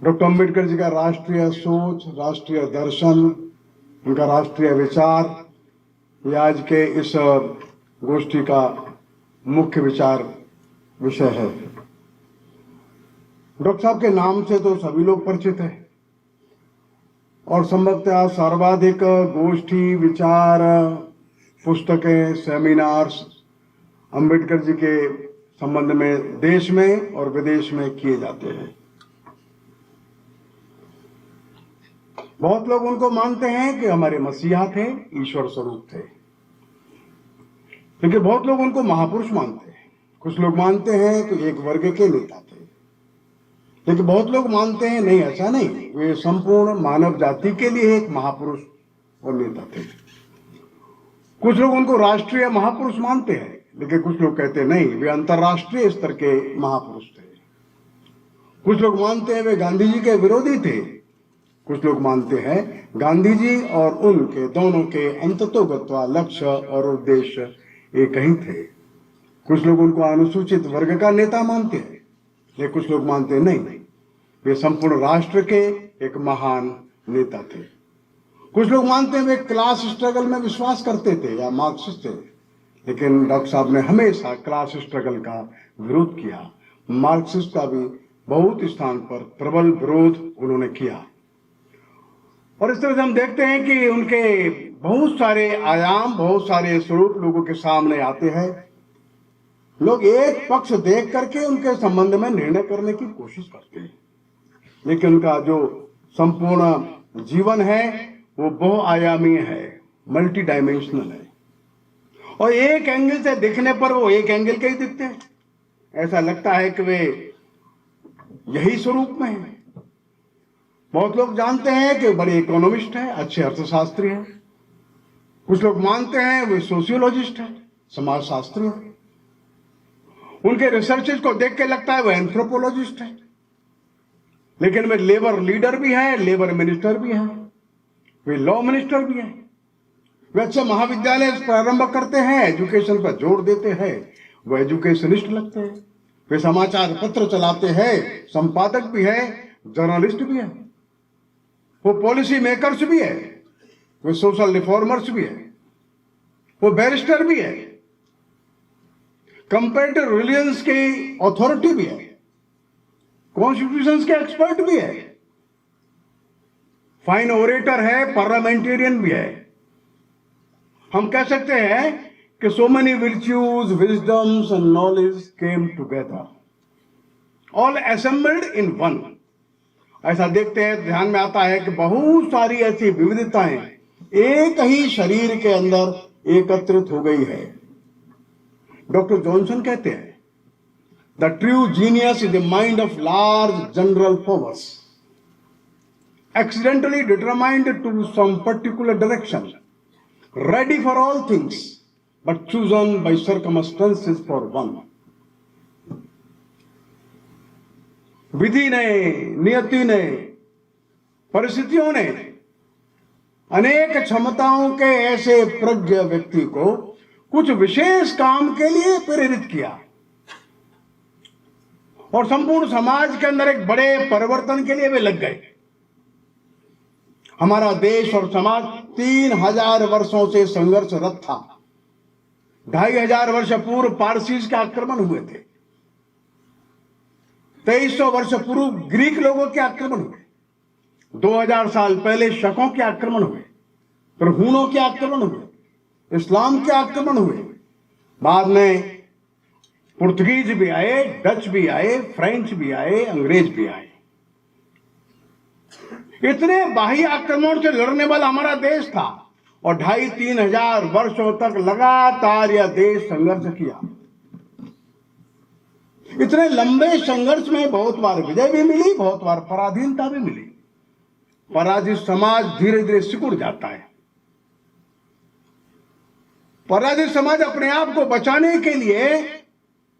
Doctor Ambedkar ji का राष्ट्रीय सोच, राष्ट्रीय दर्शन, उनका राष्ट्रीय विचार, ये आज के इस गोष्ठी का मुख्य विचार विषय है। डॉक्टर साहब के नाम से तो सभी लोग परिचित हैं और संभवतः सर्वाधिक गोष्ठी, विचार, पुस्तकें, सेमिनार्स अम्बेडकर जी के संबंध में देश में और विदेश में किए जाते हैं। बहुत लोग उनको मानते हैं कि हमारे मसीहा थे, ईश्वर स्वरूप थे, लेकिन बहुत लोग उनको महापुरुष मानते हैं। कुछ लोग मानते हैं कि एक वर्ग के नेता थे, लेकिन बहुत लोग मानते हैं नहीं, ऐसा नहीं, वे संपूर्ण मानव जाति के लिए एक महापुरुष और नेता थे। कुछ लोग उनको राष्ट्रीय महापुरुष मानते हैं, लेकिन कुछ लोग कहते नहीं, वे अंतर्राष्ट्रीय स्तर के महापुरुष थे। कुछ लोग मानते हैं वे गांधी जी के विरोधी थे, कुछ लोग मानते हैं गांधी जी और उनके दोनों के अंततोगत्वा लक्ष्य और उद्देश्य एक ही थे। कुछ लोग उनको अनुसूचित वर्ग का नेता मानते हैं, लेकिन कुछ लोग मानते नहीं, वे संपूर्ण राष्ट्र के एक महान नेता थे। कुछ लोग मानते हैं वे क्लास स्ट्रगल में विश्वास करते थे या मार्क्सिस्ट थे, लेकिन डॉक्टर साहब ने हमेशा क्लास स्ट्रगल का विरोध किया। मार्क्सिस्ट का भी बहुत स्थान पर प्रबल विरोध उन्होंने किया। और इस तरह से हम देखते हैं कि उनके बहुत सारे आयाम, बहुत सारे स्वरूप लोगों के सामने आते हैं। लोग एक पक्ष देख करके उनके संबंध में निर्णय करने की कोशिश करते हैं, लेकिन उनका जो संपूर्ण जीवन है वो बहुआयामी है, मल्टी डायमेंशनल है, और एक एंगल से देखने पर वो एक एंगल के ही दिखते हैं। ऐसा लगता है कि वे यही स्वरूप में है। बहुत लोग जानते हैं कि बड़े इकोनॉमिस्ट हैं, अच्छे अर्थशास्त्री हैं। कुछ लोग मानते हैं वे सोशियोलॉजिस्ट हैं, समाजशास्त्री हैं। उनके रिसर्चेस को देख के लगता है वे एंथ्रोपोलॉजिस्ट हैं, लेकिन वे लेबर लीडर भी हैं, लेबर मिनिस्टर भी हैं, वे लॉ मिनिस्टर भी हैं। वे अच्छे महाविद्यालय प्रारंभ करते हैं, एजुकेशन पर जोर देते हैं, वो एजुकेशनिस्ट लगते हैं। वे समाचार पत्र चलाते हैं, संपादक भी है, जर्नलिस्ट भी है, वो पॉलिसी मेकर्स भी है, वो सोशल रिफॉर्मर्स भी है, वो बैरिस्टर भी है, कंपैरेटिव रिलीजन्स की अथॉरिटी भी है, कॉन्स्टिट्यूशंस के एक्सपर्ट भी है, फाइन ओरेटर है, पार्लियामेंटेरियन भी है। हम कह सकते हैं कि so many virtues, wisdoms and knowledge came together, all assembled in one। ऐसा देखते हैं, ध्यान में आता है कि बहुत सारी ऐसी विविधताएं एक ही शरीर के अंदर एकत्रित हो गई है। डॉक्टर जॉनसन कहते हैं the true genius is the mind of large general powers accidentally determined to some particular direction, ready for all things, but chosen by circumstances for one। विधि ने, नियति ने, परिस्थितियों ने अनेक क्षमताओं के ऐसे प्रज्ञ व्यक्ति को कुछ विशेष काम के लिए प्रेरित किया और संपूर्ण समाज के अंदर एक बड़े परिवर्तन के लिए वे लग गए। हमारा देश और समाज 3000 वर्षों से संघर्षरत था। 2500 वर्ष पूर्व पारसीज के आक्रमण हुए थे, 2300 वर्ष पूर्व ग्रीक लोगों के आक्रमण हुए, 2000 साल पहले शकों के आक्रमण हुए, फिर हूणों के आक्रमण हुए, इस्लाम के आक्रमण हुए, बाद में पुर्तगीज भी आए, डच भी आए, फ्रेंच भी आए, अंग्रेज भी आए। इतने बाह्य आक्रमण से लड़ने वाला हमारा देश था और 2500-3000 हजार वर्षों तक लगातार यह देश संघर्ष किया। इतने लंबे संघर्ष में बहुत बार विजय भी मिली, बहुत बार पराधीनता भी मिली। पराजित समाज धीरे धीरे सिकुड़ जाता है। पराजित समाज अपने आप को बचाने के लिए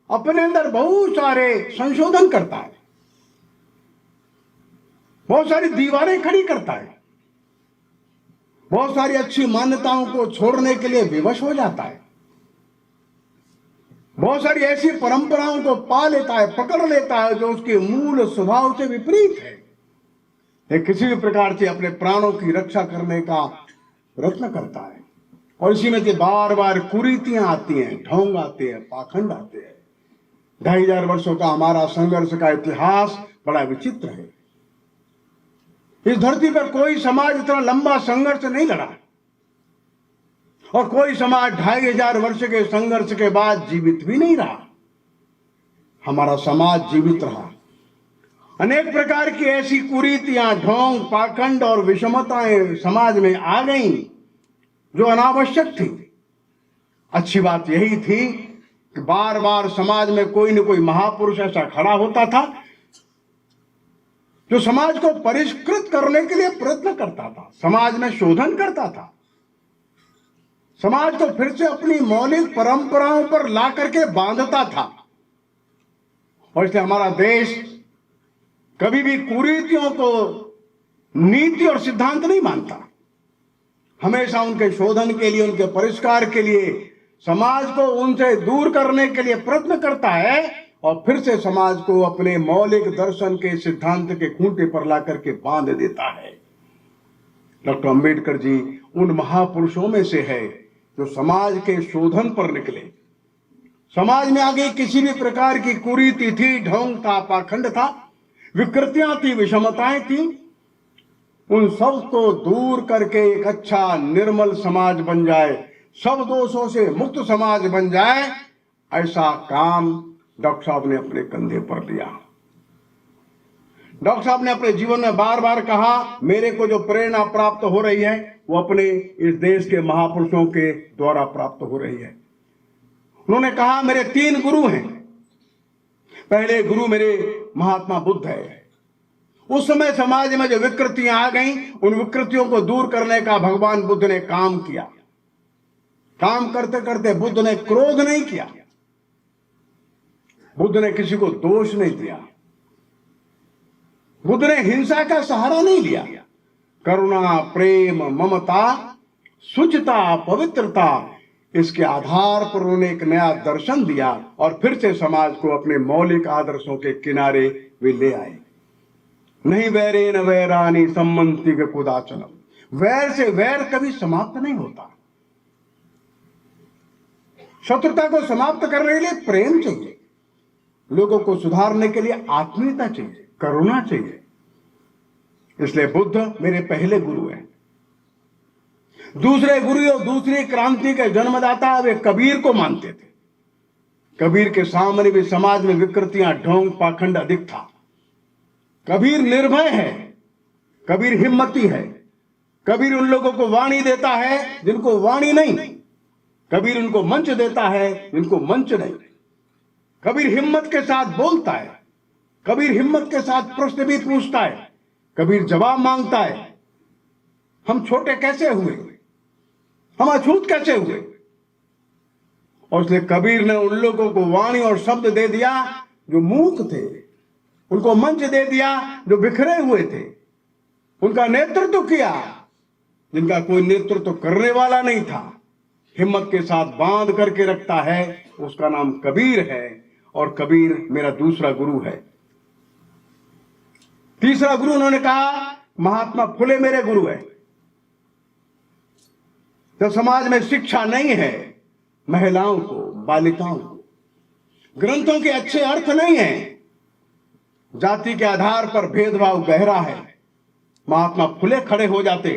अपने अंदर बहुत सारे संशोधन करता है, बहुत सारी दीवारें खड़ी करता है, बहुत सारी अच्छी मान्यताओं को छोड़ने के लिए विवश हो जाता है, बहुत सारी ऐसी परंपराओं को पा लेता है, पकड़ लेता है जो उसके मूल स्वभाव से विपरीत है ये किसी भी प्रकार से अपने प्राणों की रक्षा करने का प्रयत्न करता है, और इसी में से बार बार कुरीतियां आती हैं, ढोंग आते हैं, पाखंड आते हैं। 2500 वर्षों का हमारा संघर्ष का इतिहास बड़ा विचित्र है। इस धरती पर कोई समाज इतना लंबा संघर्ष नहीं लड़ा, और कोई समाज 2500 वर्ष के संघर्ष के बाद जीवित भी नहीं रहा। हमारा समाज जीवित रहा। अनेक प्रकार की ऐसी कुरीतियां, ढोंग, पाखंड और विषमताएं समाज में आ गईं जो अनावश्यक थी। अच्छी बात यही थी कि बार बार समाज में कोई न कोई महापुरुष ऐसा खड़ा होता था जो समाज को परिष्कृत करने के लिए प्रयत्न करता था, समाज में शोधन करता था, समाज को फिर से अपनी मौलिक परंपराओं पर ला करके बांधता था। और इसलिए हमारा देश कभी भी कुरीतियों को नीति और सिद्धांत नहीं मानता। हमेशा उनके शोधन के लिए, उनके परिष्कार के लिए, समाज को उनसे दूर करने के लिए प्रयत्न करता है, और फिर से समाज को अपने मौलिक दर्शन के सिद्धांत के खूंटे पर ला करके बांध देता है। डॉक्टर अंबेडकर जी उन महापुरुषों में से है जो समाज के शोधन पर निकले। समाज में आगे किसी भी प्रकार की कुरीति थी, ढोंग था, पाखंड था, विकृतियां थी, विषमताएं थी, उन सब को दूर करके एक अच्छा निर्मल समाज बन जाए, सब दोषों से मुक्त समाज बन जाए, ऐसा काम डॉक्टर साहब ने अपने कंधे पर लिया। डॉक्टर साहब ने अपने जीवन में बार बार कहा, मेरे को जो प्रेरणा प्राप्त हो रही है वो अपने इस देश के महापुरुषों के द्वारा प्राप्त हो रही है। उन्होंने कहा, मेरे 3 गुरु हैं। पहले गुरु मेरे महात्मा बुद्ध है। उस समय समाज में जो विकृतियां आ गईं, उन विकृतियों को दूर करने का भगवान बुद्ध ने काम किया। काम करते करते बुद्ध ने क्रोध नहीं किया, बुद्ध ने किसी को दोष नहीं दिया, बुद्ध ने हिंसा का सहारा नहीं लिया। करुणा, प्रेम, ममता, शुचिता, पवित्रता, इसके आधार पर उन्होंने एक नया दर्शन दिया, और फिर से समाज को अपने मौलिक आदर्शों के किनारे वे ले आए। नहीं वैरेन वैरानी सम्मति कुदाचनम, वैर से वैर कभी समाप्त नहीं होता। शत्रुता को समाप्त करने के लिए प्रेम चाहिए, लोगों को सुधारने के लिए आत्मीयता चाहिए, करुणा चाहिए। इसलिए बुद्ध मेरे पहले गुरु हैं। दूसरे गुरु और दूसरी क्रांति के जन्मदाता वे कबीर को मानते थे। कबीर के सामने भी समाज में विकृतियां, ढोंग, पाखंड अधिक था। कबीर निर्भय है, कबीर हिम्मती है, कबीर उन लोगों को वाणी देता है जिनको वाणी नहीं, कबीर उनको मंच देता है जिनको मंच नहीं। कबीर हिम्मत के साथ बोलता है, कबीर हिम्मत के साथ प्रश्न भी पूछता है, कबीर जवाब मांगता है। हम छोटे कैसे हुए, हम अछूत कैसे हुए? और इसलिए कबीर ने उन लोगों को वाणी और शब्द दे दिया जो मूक थे, उनको मंच दे दिया जो बिखरे हुए थे, उनका नेतृत्व किया जिनका कोई नेतृत्व करने वाला नहीं था। हिम्मत के साथ बांध करके रखता है, उसका नाम कबीर है, और कबीर मेरा दूसरा गुरु है। तीसरा गुरु उन्होंने कहा, महात्मा फुले मेरे गुरु है। जब समाज में शिक्षा नहीं है, महिलाओं को, बालिकाओं को, ग्रंथों के अच्छे अर्थ नहीं है, जाति के आधार पर भेदभाव गहरा है, महात्मा फुले खड़े हो जाते,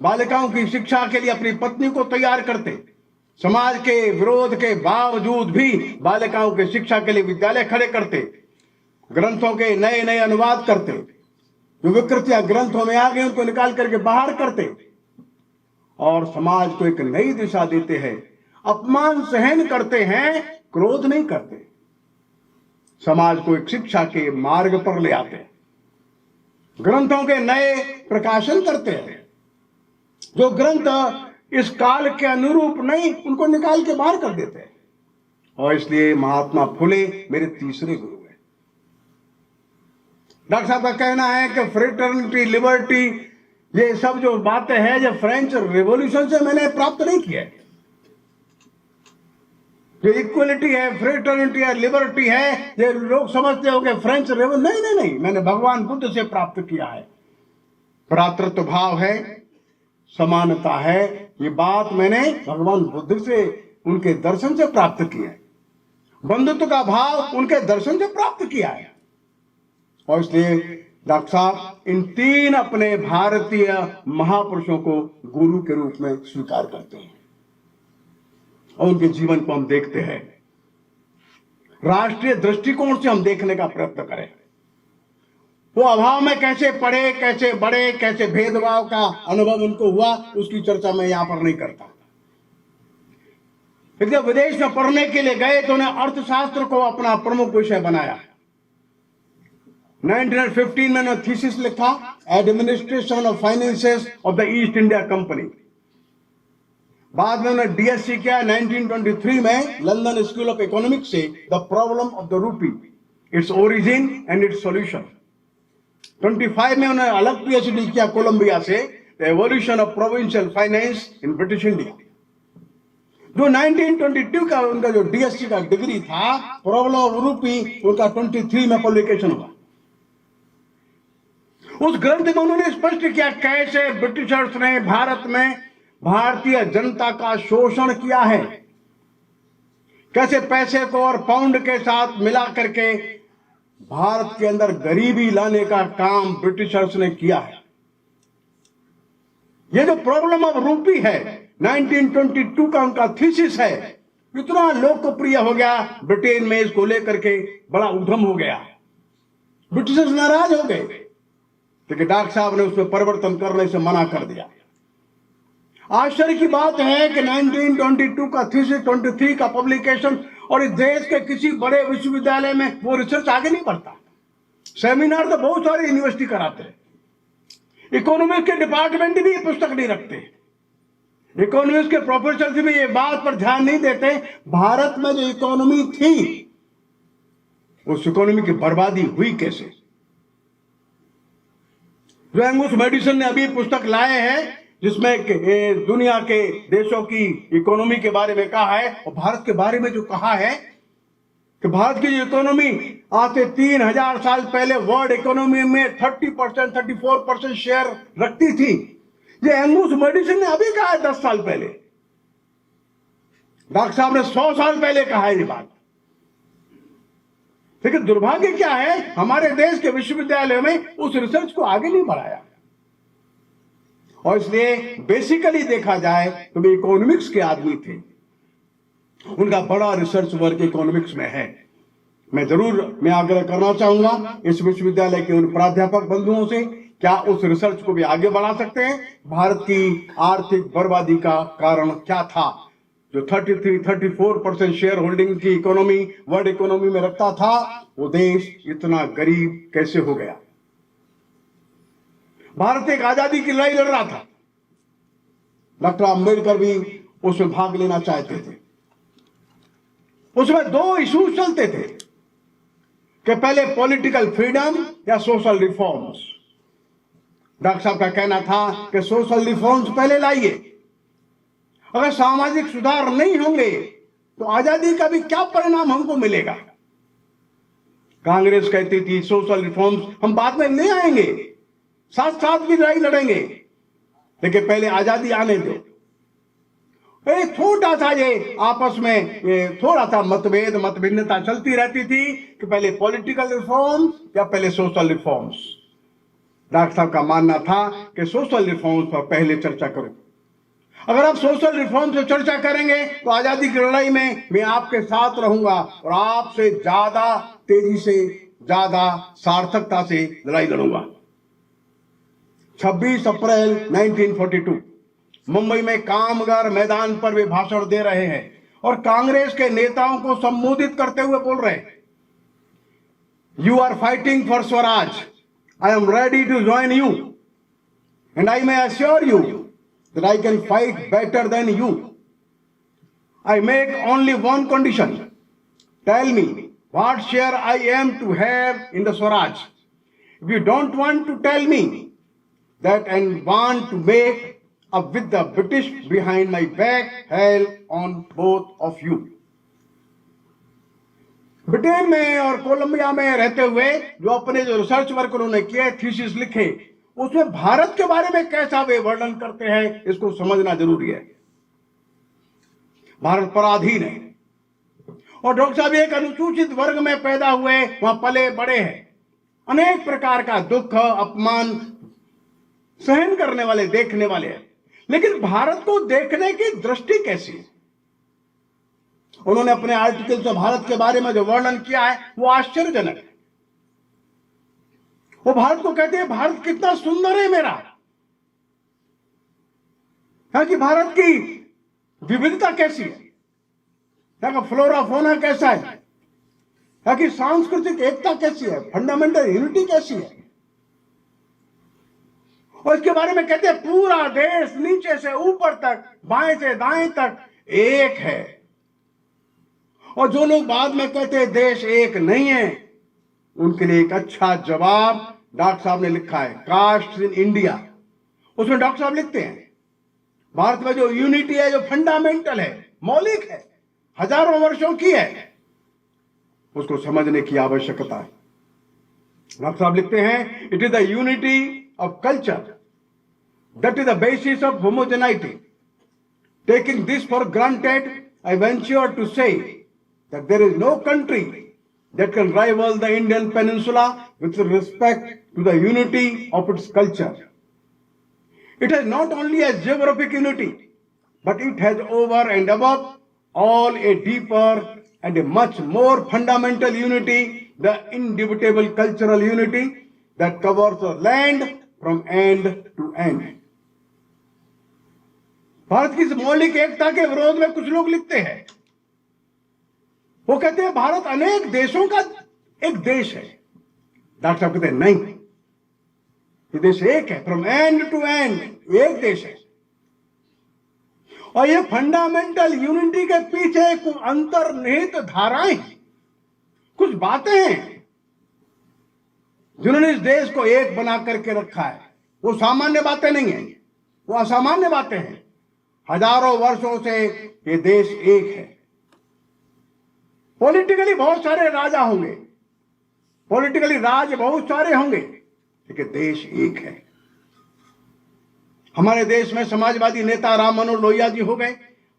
बालिकाओं की शिक्षा के लिए अपनी पत्नी को तैयार करते, समाज के विरोध के बावजूद भी बालिकाओं की शिक्षा के लिए विद्यालय खड़े करते, ग्रंथों के नए नए अनुवाद करते, जो विकृतियां ग्रंथों में आ गई उनको निकाल करके बाहर करते, और समाज को एक नई दिशा देते हैं। अपमान सहन करते हैं, क्रोध नहीं करते, समाज को एक शिक्षा के मार्ग पर ले आते हैं। ग्रंथों के नए प्रकाशन करते हैं, जो ग्रंथ इस काल के अनुरूप नहीं उनको निकाल के बाहर कर देते हैं। और इसलिए महात्मा फुले मेरे तीसरे गुरु हैं। डॉक्टर साहब का कहना है कि फ्रेटर्निटी, लिबर्टी, ये सब जो बातें हैं ये फ्रेंच रिवॉल्यूशन से मैंने प्राप्त नहीं किया है। जो इक्वलिटी है, फ्रेटर्निटी है, लिबर्टी है, ये लोग समझते हो कि फ्रेंच रेवोल्यूशन, नहीं नहीं नहीं, मैंने भगवान बुद्ध से प्राप्त किया है। भ्रातृत्व भाव है, समानता है, ये बात मैंने भगवान बुद्ध से, उनके दर्शन से प्राप्त किया है। बंधुत्व का भाव उनके दर्शन से प्राप्त किया है। और इसलिए डॉक्टर साहब इन तीन अपने भारतीय महापुरुषों को गुरु के रूप में स्वीकार करते हैं और उनके जीवन को हम देखते हैं। राष्ट्रीय दृष्टिकोण से हम देखने का प्रयत्न करें। वो अभाव में कैसे पढ़े, कैसे बढ़े, कैसे भेदभाव का अनुभव उनको हुआ, उसकी चर्चा मैं यहां पर नहीं करता। जब विदेश में पढ़ने के लिए गए तो उन्हें अर्थशास्त्र को अपना प्रमुख विषय बनाया। 1915 में उन्होंने थीसिस लिखा, administration of finances of the east India company. बाद में उन्होंने डीएससी किया 1923 में लंदन स्कूल ऑफ इकोनॉमिक्स से, the problem of the rupee, its origin and it's solution. 25 में उन्होंने अलग पीएचडी किया कोलंबिया से, the evolution of provincial finance in British India. जो 1922 का उनका जो डीएससी का डिग्री था, प्रॉब्लम ऑफ रूपी, उनका 23 में पब्लिकेशन हुआ। उस ग्रंथ में उन्होंने स्पष्ट किया कैसे ब्रिटिशर्स ने भारत में भारतीय जनता का शोषण किया है, कैसे पैसे को और पाउंड के साथ मिला करके भारत के अंदर गरीबी लाने का काम ब्रिटिशर्स ने किया है। ये जो प्रॉब्लम ऑफ रूपी है, 1922 का उनका थीसिस है, इतना लोकप्रिय हो गया ब्रिटेन में, इसको लेकर के बड़ा उद्यम हो गया। ब्रिटिशर्स नाराज हो गए, लेकिन डॉक्टर साहब ने उसमें परिवर्तन करने से मना कर दिया। आश्चर्य की बात है कि 1922 का थीसिस, 23 का पब्लिकेशन, और इस देश के किसी बड़े विश्वविद्यालय में वो रिसर्च आगे नहीं बढ़ता। सेमिनार तो बहुत सारे यूनिवर्सिटी कराते हैं, इकोनॉमिक्स के डिपार्टमेंट भी ये पुस्तक नहीं रखते, इकोनॉमिक्स के प्रोफेसर भी ये बात पर ध्यान नहीं देते भारत में जो इकोनॉमी थी, उस इकोनॉमी की बर्बादी हुई कैसे। जो एंगस मेडिसन ने अभी पुस्तक लाए हैं जिसमें दुनिया के देशों की इकोनॉमी के बारे में कहा है, और भारत के बारे में जो कहा है कि भारत की इकोनॉमी आज से 3000 साल पहले वर्ल्ड इकोनॉमी में 30%, 34% शेयर रखती थी। ये एंगस मेडिसन ने अभी कहा है 10 साल पहले। डॉक्टर साहब ने 100 साल पहले कहा है ये बात। लेकिन दुर्भाग्य क्या है, हमारे देश के विश्वविद्यालयों में उस रिसर्च को आगे नहीं बढ़ाया। और इसलिए बेसिकली देखा जाए तो वे इकोनॉमिक्स के आदमी थे, उनका बड़ा रिसर्च वर्क इकोनॉमिक्स में है। मैं आग्रह करना चाहूंगा इस विश्वविद्यालय के उन प्राध्यापक बंधुओं से, क्या उस रिसर्च को भी आगे बढ़ा सकते हैं। भारत की आर्थिक बर्बादी का कारण क्या था, जो 34% शेयर होल्डिंग की इकोनॉमी वर्ल्ड इकोनॉमी में रखता था, वो देश इतना गरीब कैसे हो गया। भारत एक आजादी की लड़ाई लड़ रहा था, डॉक्टर अंबेडकर भी उसमें भाग लेना चाहते थे। उसमें 2 इश्यूज चलते थे कि पहले पॉलिटिकल फ्रीडम या सोशल रिफॉर्म्स। डॉक्टर साहब का कहना था कि सोशल रिफॉर्म्स पहले लाइए, अगर सामाजिक सुधार नहीं होंगे तो आजादी का भी क्या परिणाम हमको मिलेगा। कांग्रेस कहती थी सोशल रिफॉर्म्स हम बाद में ले आएंगे, साथ साथ भी लड़ाई लड़ेंगे, लेकिन पहले आजादी आने दो। छोटा सा ये आपस में ये थोड़ा सा मत भिन्नता चलती रहती थी कि पहले पॉलिटिकल रिफॉर्म्स या पहले सोशल रिफॉर्म्स। डॉक्टर साहब का मानना था कि सोशल रिफॉर्म्स पर पहले चर्चा करो। अगर आप सोशल रिफॉर्म से चर्चा करेंगे तो आजादी की लड़ाई में मैं आपके साथ रहूंगा और आपसे ज्यादा तेजी से, ज्यादा सार्थकता से लड़ाई लड़ूंगा। 26 अप्रैल 1942 मुंबई में कामगार मैदान पर वे भाषण दे रहे हैं और कांग्रेस के नेताओं को संबोधित करते हुए बोल रहे हैं, you are fighting for swaraj, I am ready to join you and I may assure you that I can fight better than you. I make only one condition. Tell me what share I am to have in the Swaraj. If you don't want to tell me that and want to make up with the British behind my back, hell on both of you. Britain में और Colombia में रहते हुए जो research work उन्होंने किए, thesis लिखे, उसमें भारत के बारे में कैसा वे वर्णन करते हैं, इसको समझना जरूरी है। भारत पराधीन है और डॉक्टर साहब एक अनुसूचित वर्ग में पैदा हुए, वहां पले बड़े हैं, अनेक प्रकार का दुख अपमान सहन करने वाले, देखने वाले हैं। लेकिन भारत को देखने की दृष्टि कैसी है? उन्होंने अपने आर्टिकल से भारत के बारे में जो वर्णन किया है वो आश्चर्यजनक है। वो भारत को कहते हैं भारत कितना सुंदर है मेरा, यहाँ की भारत की विविधता कैसी है, यहाँ का फ्लोरा फोना कैसा है, यहाँ की सांस्कृतिक एकता कैसी है, फंडामेंटल यूनिटी कैसी है। और इसके बारे में कहते हैं पूरा देश नीचे से ऊपर तक, बाएं से दाएं तक एक है। और जो लोग बाद में कहते हैं देश एक नहीं है, उनके लिए एक अच्छा जवाब डॉक्टर साहब ने लिखा है, कास्ट इन इंडिया। उसमें डॉक्टर साहब लिखते हैं भारत में जो यूनिटी है, जो फंडामेंटल है, मौलिक है, हजारों वर्षों की है, उसको समझने की आवश्यकता है। डॉक्टर साहब लिखते हैं it is the unity of culture that is the basis of homogeneity. Taking this for granted, I venture to say that there is no country that can rival the Indian peninsula with respect to the unity of its culture. It has not only a geographic unity, but it has over and above all a deeper and a much more fundamental unity, the indubitable cultural unity that covers the land from end to end. Bharat की इस मौलिक एकता के विरोध में कुछ लोग लिखते हैं, वो कहते हैं भारत अनेक देशों का एक देश है। डॉक्टर साहब कहते हैं नहीं, ये देश एक है, फ्रॉम एंड टू एंड एक देश है। और ये फंडामेंटल यूनिटी के पीछे कुछ अंतर्निहित धाराएं, कुछ बातें हैं जिन्होंने इस देश को एक बना करके रखा है। वो सामान्य बातें नहीं है, वो असामान्य बातें हैं। हजारों वर्षों से ये देश एक है। पॉलिटिकली बहुत सारे राजा होंगे, पॉलिटिकली राज बहुत सारे होंगे, लेकिन देश एक है। हमारे देश में समाजवादी नेता राम मनोहर लोहिया जी हो गए,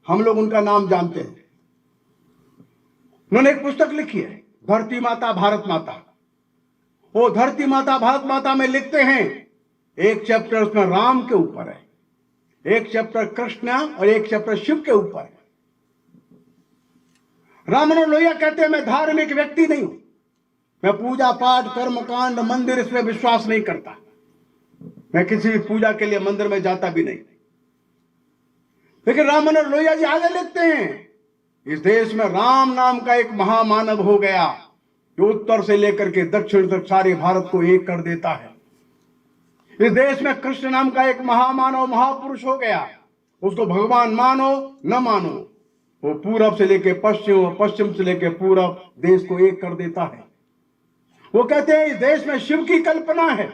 हम लोग उनका नाम जानते हैं। उन्होंने एक पुस्तक लिखी है, धरती माता भारत माता। वो धरती माता भारत माता में लिखते हैं, एक चैप्टर उसमें राम के ऊपर है, एक चैप्टर कृष्ण और एक चैप्टर शिव के ऊपर है। राम मनोहर लोहिया कहते हैं मैं धार्मिक व्यक्ति नहीं हूं, मैं पूजा पाठ कर्मकांड मंदिर इसमें विश्वास नहीं करता, मैं किसी भी पूजा के लिए मंदिर में जाता भी नहीं। लेकिन राम मनोहर लोहिया जी आगे लिखते हैं इस देश में राम नाम का एक महामानव हो गया जो उत्तर से लेकर के दक्षिण तक सारे भारत को एक कर देता है। इस देश में कृष्ण नाम का एक महामानव महापुरुष हो गया, उसको भगवान मानो न मानो, वो पूरब से लेके पश्चिम और पश्चिम से लेके पूरब देश को एक कर देता है। वो कहते हैं इस देश में शिव की कल्पना है,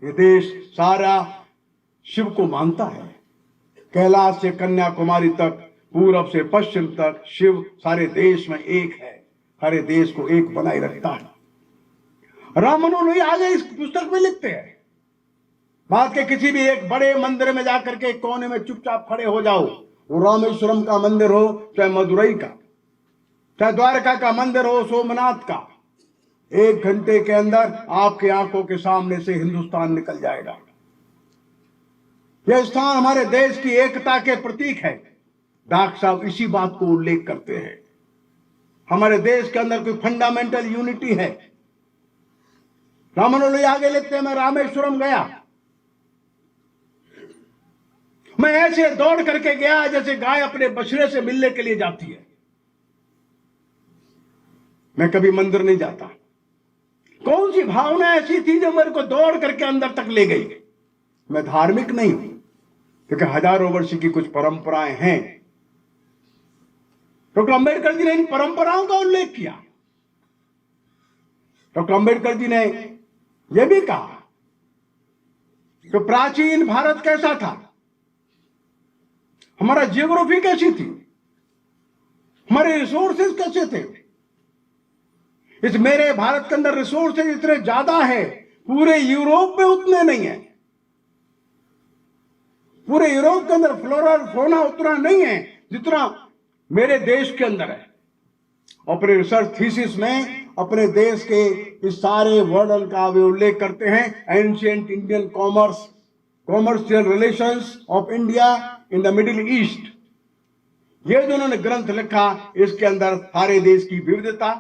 ये देश सारा शिव को मानता है। कैलाश से कन्याकुमारी तक, पूरब से पश्चिम तक शिव सारे देश में एक है, हर देश को एक बनाए रखता है। राम मनोहर लोहिया आगे इस पुस्तक में लिखते हैं भारत के किसी भी एक बड़े मंदिर में जाकर के कोने में चुपचाप खड़े हो जाओ, वो रामेश्वरम का मंदिर हो, चाहे मदुरई का, चाहे द्वारका का मंदिर हो, सोमनाथ का, 1 घंटे के अंदर आपके आंखों के सामने से हिंदुस्तान निकल जाएगा। यह स्थान हमारे देश की एकता के प्रतीक है। डॉक्टर साहब इसी बात को उल्लेख करते हैं, हमारे देश के अंदर कोई फंडामेंटल यूनिटी है। राम मनोहर लोहिया आगे लिखते हैं मैं रामेश्वरम गया, मैं ऐसे दौड़ करके गया जैसे गाय अपने बछड़े से मिलने के लिए जाती है। मैं कभी मंदिर नहीं जाता। कौन सी भावना ऐसी थी जो मेरे को दौड़ करके अंदर तक ले गई? मैं धार्मिक नहीं हूं, क्योंकि हजारों वर्ष की कुछ परंपराएं हैं। डॉक्टर अंबेडकर जी ने इन परंपराओं का उल्लेख किया। डॉक्टर अंबेडकर जी ने यह भी कहा कि प्राचीन भारत कैसा था, हमारा जियोग्राफी कैसी थी, हमारे रिसोर्सेज कैसे थे, इस मेरे भारत के अंदर रिसोर्सेज इतने ज्यादा है, पूरे यूरोप में उतने नहीं है। पूरे यूरोप के अंदर फ्लोरा और फौना उतना नहीं है जितना मेरे देश के अंदर है। अपने रिसर्च थीसिस में अपने देश के इस सारे वर्णन का वे उल्लेख करते हैं। Ancient Indian commercial relations of India in the middle east, ये जो उन्होंने ग्रंथ लिखा, इसके अंदर सारे देश की विविधता,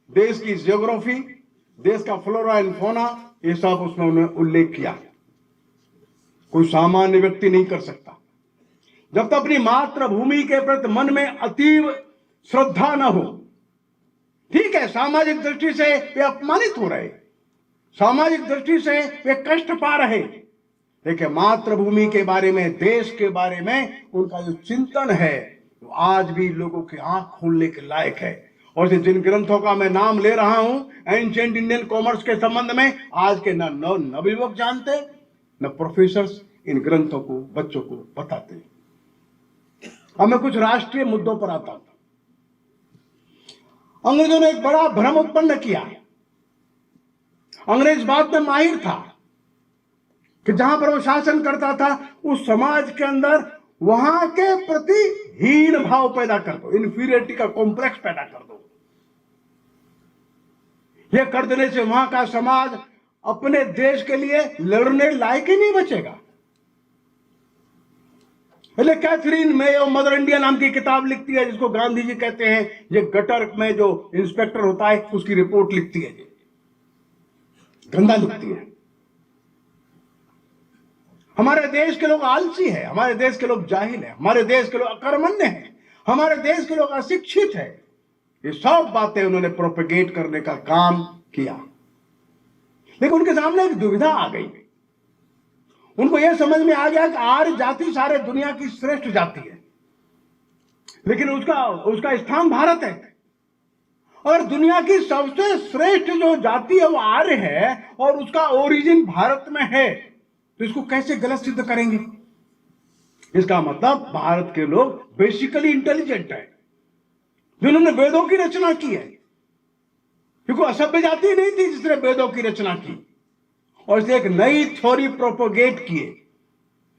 देश की जियोग्राफी, देश का फ्लोरा एंड फौना, ये सब उसमें उन्होंने उल्लेख किया। कोई सामान्य व्यक्ति नहीं कर सकता जब तक अपनी मातृभूमि के प्रति मन में अतीव श्रद्धा न हो। ठीक है, सामाजिक दृष्टि से वे अपमानित हो रहे, सामाजिक दृष्टि से वे कष्ट पा रहे, लेकिन मातृभूमि के बारे में, देश के बारे में उनका जो चिंतन है वो आज भी लोगों की आंख खोलने के लायक है। और जिन ग्रंथों का मैं नाम ले रहा हूं एंशिएंट इंडियन कॉमर्स के संबंध में, आज के न नवयुवक जानते, न प्रोफेसर्स इन ग्रंथों को बच्चों को बताते। अब मैं कुछ राष्ट्रीय मुद्दों पर आता हूं। अंग्रेजों ने एक बड़ा भ्रम उत्पन्न किया। अंग्रेज बात में माहिर था कि जहां पर वो शासन करता था उस समाज के अंदर वहां के प्रति हीन भाव पैदा कर दो, इंफीरियरिटी का कॉम्प्लेक्स पैदा कर दो। यह कर देने से वहां का समाज अपने देश के लिए लड़ने लायक ही नहीं बचेगा। इसलिए कैथरीन मेयो मदर इंडिया नाम की किताब लिखती है, जिसको गांधी जी कहते हैं। ये गटर में जो इंस्पेक्टर होता है उसकी रिपोर्ट लिखती है, गंदा लिखती है। हमारे देश के लोग आलसी है, हमारे देश के लोग जाहिल है, हमारे देश के लोग अकर्मण्य हैं, हमारे देश के लोग अशिक्षित है। ये सब बातें उन्होंने प्रोपेगेट करने का काम किया। लेकिन उनके सामने एक दुविधा आ गई। उनको यह समझ में आ गया कि आर्य जाति सारे दुनिया की श्रेष्ठ जाति है, लेकिन उसका स्थान भारत है, और दुनिया की सबसे श्रेष्ठ जो जाति है वो आर्य है, और उसका ओरिजिन भारत में है। तो इसको कैसे गलत सिद्ध करेंगे? इसका मतलब भारत के लोग बेसिकली इंटेलिजेंट है, जिन्होंने वेदों की रचना की है, क्योंकि असभ्य जाति नहीं थी जिसने वेदों की रचना की, और इसे एक नई थ्योरी प्रोपोगेट किए,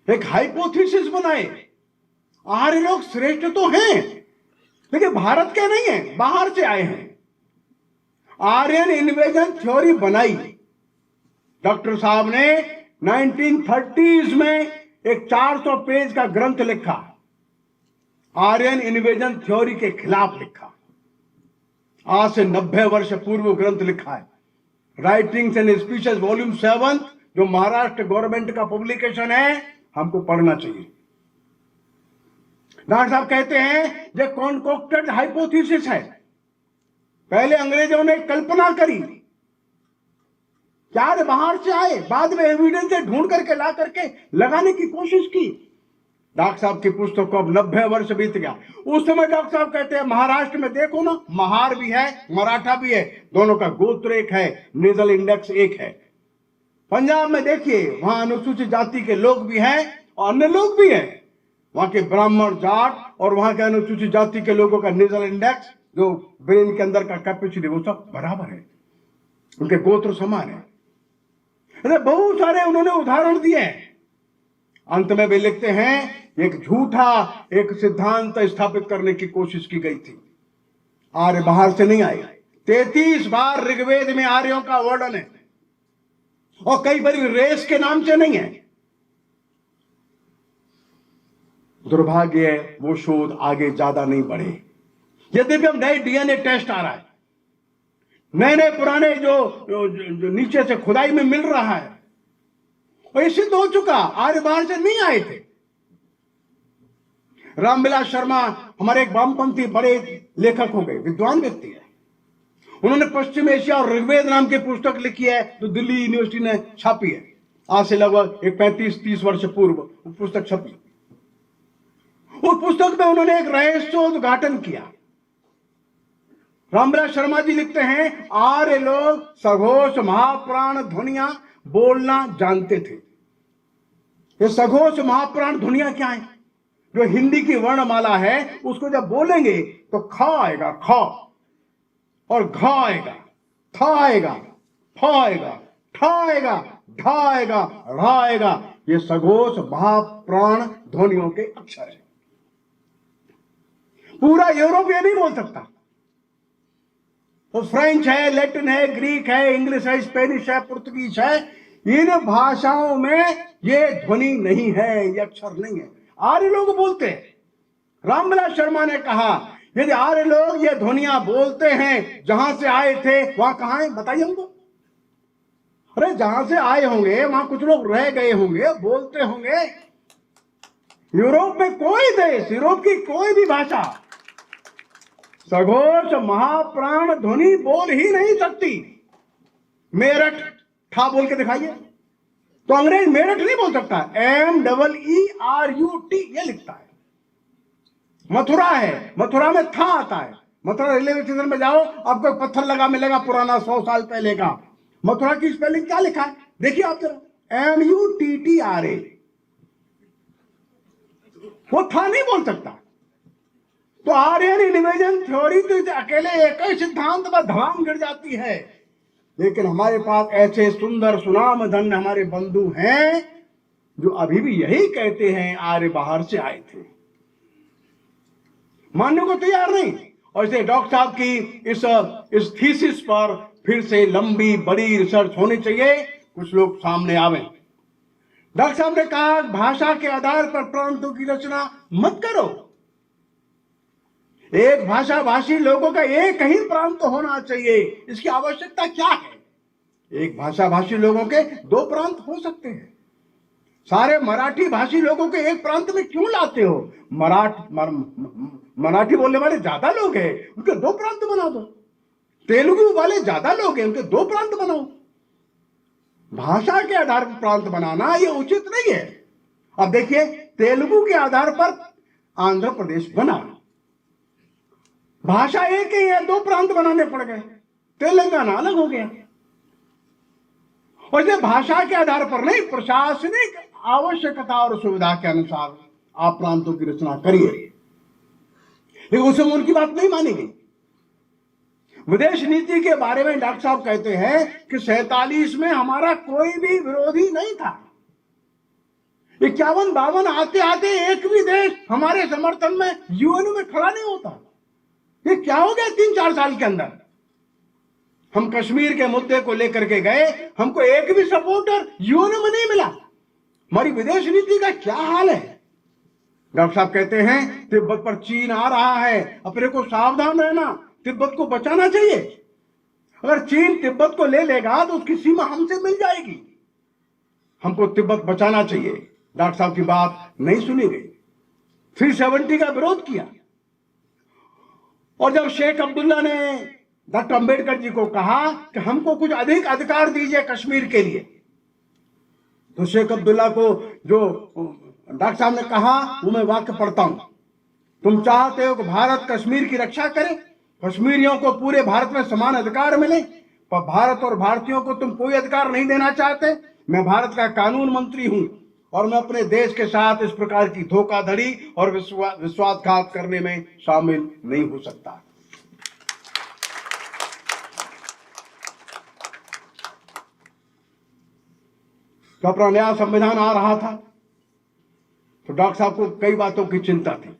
एक हाइपोथेसिस बनाए। आर्य लोग श्रेष्ठ तो हैं, लेकिन भारत के नहीं है, बाहर से आए हैं। आर्यन इन्वेजन थ्योरी बनाई। डॉक्टर साहब ने 1930s में एक 400 पेज का ग्रंथ लिखा, आर्यन इन्वेजन थ्योरी के खिलाफ लिखा। आज से 90 वर्ष पूर्व ग्रंथ लिखा है। राइटिंग्स एंड स्पीचेस वॉल्यूम 7, जो महाराष्ट्र गवर्नमेंट का पब्लिकेशन है, हमको पढ़ना चाहिए। डॉक्टर साहब कहते हैं ये कॉन्कोक्टेड हाइपोथेसिस है। पहले अंग्रेजों ने कल्पना करी, चार बाहर से आए, बाद में एविडेंस ढूंढ करके ला करके लगाने की कोशिश की। डॉक्टर साहब की पुस्तक को अब 90 वर्ष बीत गया। उस समय डॉक्टर साहब कहते हैं महाराष्ट्र में देखो ना, महार भी है, मराठा भी है, दोनों का गोत्र एक है, नेजल इंडेक्स एक है। पंजाब में देखिए, वहां अनुसूचित जाति के लोग भी हैं और अन्य लोग भी हैं। वहां के ब्राह्मण, जाट और वहां के अनुसूचित जाति के लोगों का नेजल इंडेक्स, जो ब्रेन के अंदर का कैपेसिटी, वो सब बराबर है, उनके गोत्र समान है। बहुत सारे उन्होंने उदाहरण दिए हैं। अंत में वे लिखते हैं एक झूठा एक सिद्धांत स्थापित करने की कोशिश की गई थी। आर्य बाहर से नहीं आए। 33 बार ऋग्वेद में आर्यों का वर्णन है, और कई बार रेस के नाम से नहीं है। दुर्भाग्य है वो शोध आगे ज्यादा नहीं बढ़े। यद्यपि अब नए डीएनए टेस्ट आ रहा है, नए नए पुराने जो नीचे से खुदाई में मिल रहा है, और ये सिद्ध हो चुका आर्य बाहर से नहीं आए थे। रामविलास शर्मा हमारे एक वामपंथी बड़े लेखक हो गए, विद्वान व्यक्ति है। उन्होंने पश्चिम एशिया और ऋग्वेद नाम की पुस्तक लिखी है, जो दिल्ली यूनिवर्सिटी ने छापी है। आज से लगभग 35-30 वर्ष पूर्व वो पुस्तक छपी। उस पुस्तक में उन्होंने एक रहस्योद्घाटन किया। रामविलास शर्मा जी लिखते हैं, आर्य लोग सघोष महाप्राण ध्वनियां बोलना जानते थे। ये सघोष महाप्राण ध्वनियां क्या है? जो हिंदी की वर्णमाला है, उसको जब बोलेंगे तो ख आएगा, ख, और घ आएगा, थाएगा, फाएगा, ठाएगा, ढाएगा, ढ़ाएगा, ये सघोष महाप्राण ध्वनियों के अक्षर है। पूरा यूरोप ये नहीं बोल सकता। तो फ्रेंच है, लैटिन है, ग्रीक है, इंग्लिश है, स्पेनिश है, पुर्तगीज है, इन भाषाओं में ये ध्वनि नहीं है, ये अक्षर नहीं है। आर्य लोग बोलते हैं। रामविलास शर्मा ने कहा यदि आर्य लोग ये ध्वनियां बोलते हैं, जहां से आए थे वहां कहां है बताइए हमको। अरे जहां से आए होंगे वहां कुछ लोग रह गए होंगे, बोलते होंगे। यूरोप में कोई देश, यूरोप की कोई भी भाषा सघोष महाप्राण ध्वनि बोल ही नहीं सकती। मेरठ ठा बोल के दिखाइए, तो अंग्रेज मेरठ नहीं बोल सकता, MERUT ये लिखता है। मथुरा है, मथुरा में था आता है। मथुरा रेलवे स्टेशन में जाओ, आपको पत्थर लगा मिलेगा पुराना 100 साल पहले का। मथुरा की स्पेलिंग क्या लिखा है देखिए आप जरा, MUTTRA। वो था नहीं बोल सकता। तो आर्यन डिवीजन थ्योरी तो अकेले एक ही सिद्धांत में धड़ाम गिर जाती है। लेकिन हमारे पास ऐसे सुंदर सुनाम धन्य हमारे बंधु हैं जो अभी भी यही कहते हैं आर्य बाहर से आए थे, मानने को तैयार नहीं। और इसे डॉक्टर साहब की इस थीसिस पर फिर से लंबी बड़ी रिसर्च होनी चाहिए, कुछ लोग सामने आवे। डॉक्टर साहब ने कहा भाषा के आधार पर प्रांतों की रचना मत करो। एक भाषा भाषी लोगों का एक ही प्रांत होना चाहिए, इसकी आवश्यकता क्या है? एक भाषा भाषी लोगों के 2 प्रांत हो सकते हैं। सारे मराठी भाषी लोगों के एक प्रांत में क्यों लाते हो? मराठी बोलने वाले ज्यादा लोग हैं, उनके 2 प्रांत बना दो। तेलुगु वाले ज्यादा लोग हैं, उनके 2 प्रांत बनाओ। भाषा के आधार पर प्रांत बनाना यह उचित नहीं है। अब देखिए, तेलुगु के आधार पर आंध्र प्रदेश बना, भाषा एक ही है, 2 प्रांत बनाने पड़ गए, तेलंगाना अलग हो गया। और भाषा के आधार पर नहीं, प्रशासनिक आवश्यकता और सुविधा के अनुसार आप प्रांतों की रचना करिए। लेकिन उस समय उनकी बात नहीं मानी गई। विदेश नीति के बारे में डॉक्टर साहब कहते हैं कि 47 में हमारा कोई भी विरोधी नहीं था। 51-52 आते आते एक भी देश हमारे समर्थन में UN में खड़ा नहीं होता। ये क्या हो गया 3-4 साल के अंदर? हम कश्मीर के मुद्दे को लेकर के गए, हमको एक भी सपोर्टर UN में नहीं मिला। हमारी विदेश नीति का क्या हाल है? डॉक्टर साहब कहते हैं तिब्बत पर चीन आ रहा है, अपने को सावधान रहना, तिब्बत को बचाना चाहिए। अगर चीन तिब्बत को ले लेगा तो उसकी सीमा हमसे मिल जाएगी, हमको तिब्बत बचाना चाहिए। डॉक्टर साहब की बात नहीं सुनी गई, 370 का विरोध किया। और जब शेख अब्दुल्ला ने डॉक्टर अंबेडकर जी को कहा कि हमको कुछ अधिक अधिकार दीजिए कश्मीर के लिए, तो शेख अब्दुल्ला को जो डॉक्टर साहब ने कहा वो मैं वाक्य पढ़ता हूं। तुम चाहते हो कि भारत कश्मीर की रक्षा करे, कश्मीरियों को पूरे भारत में समान अधिकार मिले, पर भारत और भारतीयों को तुम कोई अधिकार नहीं देना चाहते। मैं भारत का कानून मंत्री हूं और मैं अपने देश के साथ इस प्रकार की धोखाधड़ी और विश्वासघात करने में शामिल नहीं हो सकता। तो अपना नया संविधान आ रहा था, तो डॉक्टर साहब को कई बातों की चिंता थी।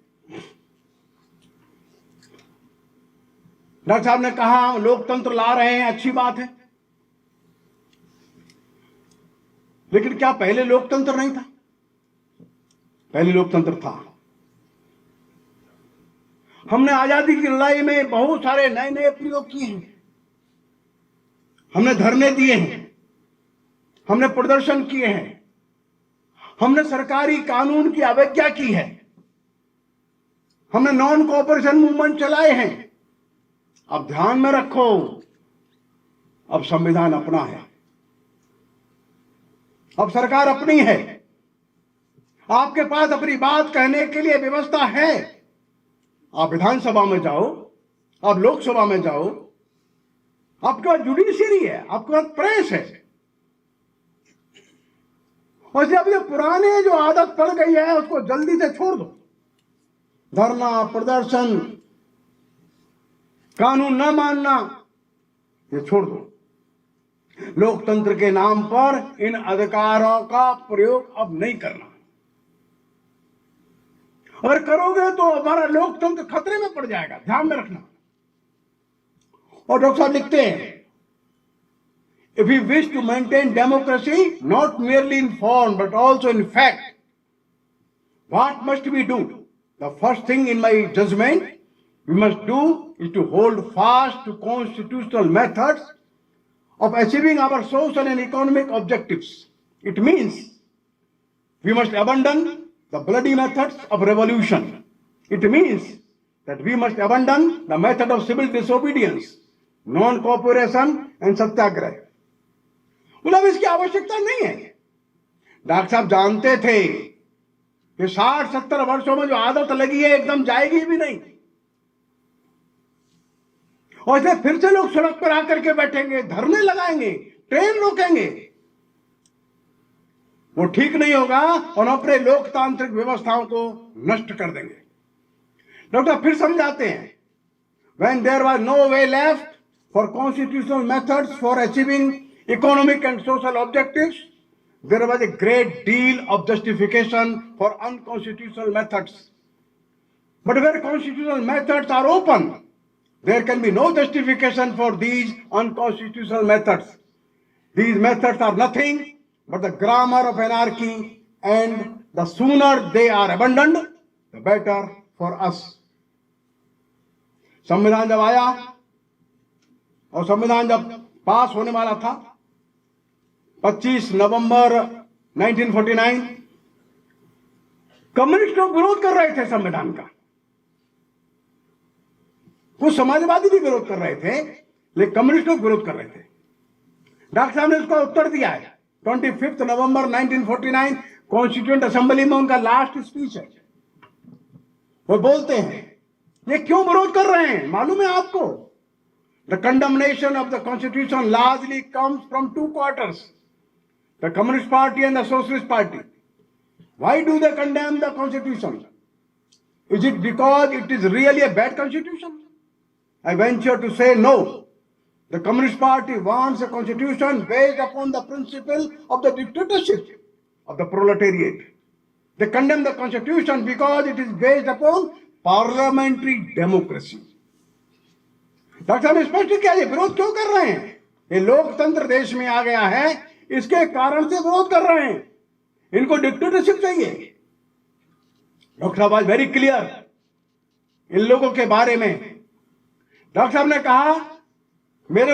डॉक्टर साहब ने कहा हम लोकतंत्र ला रहे हैं, अच्छी बात है, लेकिन क्या पहले लोकतंत्र नहीं था? पहले लोकतंत्र था। हमने आजादी की लड़ाई में बहुत सारे नए नए प्रयोग किए हैं, हमने धरने दिए हैं, हमने प्रदर्शन किए हैं, हमने सरकारी कानून की अवज्ञा की है, हमने नॉन कोऑपरेशन मूवमेंट चलाए हैं। अब ध्यान में रखो, अब संविधान अपना है, अब सरकार अपनी है, आपके पास अपनी बात कहने के लिए व्यवस्था है। आप विधानसभा में जाओ, आप लोकसभा में जाओ, आपके पास जुडिशरी है, आपके पास प्रेस है। और जब ये पुराने जो आदत पड़ गई है उसको जल्दी से छोड़ दो। धरना, प्रदर्शन, कानून न मानना, ये छोड़ दो। लोकतंत्र के नाम पर इन अधिकारों का प्रयोग अब नहीं करना। अगर करोगे तो हमारा लोकतंत्र खतरे में पड़ जाएगा, ध्यान में रखना। और डॉक्टर साहब लिखते हैं, if we wish to maintain democracy not merely in form but also in fact, what must we do? The first thing in my judgment we must do is to hold fast to constitutional methods of achieving our social and economic objectives. It means we must abandon the bloody methods of revolution. It means that we must abandon the method of civil disobedience, non-cooperation and satyagraha. मतलब इसकी आवश्यकता नहीं है। Doctor साहब जानते थे कि 60-70 वर्षों में जो आदत लगी है एकदम जाएगी भी नहीं, और इसलिए फिर से लोग सड़क पर आकर के बैठेंगे, धरने लगाएंगे, ट्रेन रोकेंगे। वो ठीक नहीं होगा और अपने लोकतांत्रिक व्यवस्थाओं को नष्ट कर देंगे। डॉक्टर फिर समझाते हैं, when there was no way left for constitutional methods for achieving economic and social objectives, there was a great deal of justification for unconstitutional methods. But where constitutional methods are open, there can be no justification for these unconstitutional methods. These methods are nothing but the grammar of anarchy, and the sooner they are abandoned, the better for us. संविधान जब आया और संविधान जब पास होने वाला था 25 नवंबर 1949, communist लोग विरोध कर रहे थे संविधान का। कुछ समाजवादी भी विरोध कर रहे थे, लेकिन कम्युनिस्ट लोग विरोध कर रहे थे। डॉक्टर साहब ने इसका उत्तर दिया है। 25 नवंबर 1949 कॉन्स्टिट्यूएंट असेंबली में उनका लास्ट स्पीच है। वो बोलते हैं, ये क्यों विरोध कर रहे हैं मालूम है आपको? The condemnation of the constitution largely comes from two quarters, the Communist Party and the Socialist Party. Why do they condemn the constitution? Is it because it is really a bad constitution? I venture to say no. The Communist Party wants a constitution based upon the principle of the dictatorship of the proletariat. They condemn the constitution because it is based upon parliamentary democracy. Doctor साहब ने स्पष्ट किया, ये विरोध क्यों कर रहे हैं? ये लोकतंत्र देश में आ गया है, इसके कारण से विरोध कर रहे हैं। इनको डिक्टेटरशिप चाहिए। डॉक्टर साहब आज वेरी क्लियर इन लोगों के बारे में। डॉक्टर साहब ने कहा, मेरे